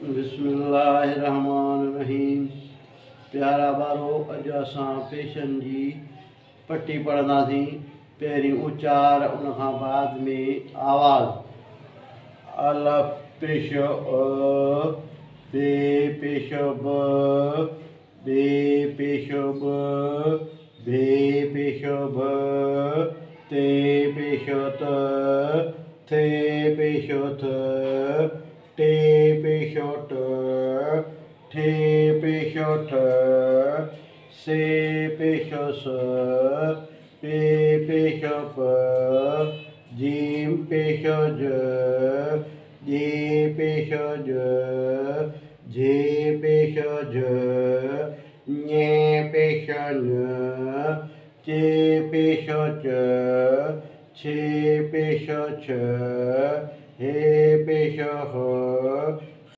बिस्मिल्लाहिर्रहमानिर्रहीम। प्यारा बारो अज असां पेशन जी पट्टी पढ़ंदासीं। पहिरीं उचार उन खां बाद में आवाज़। अलफ पेश अ, बे पेश ब, बे पेश ब, भे पेश भ, ते पेश त, थे पेश थ, टे पेश ट, ठे पेश ठ, से पेश स, पे पेश प, जीम पेश ज, जे पेश ज, झे पेश झ, ञे पेश ञ, चे पेश च, छे पेश छ, हे पेश ह,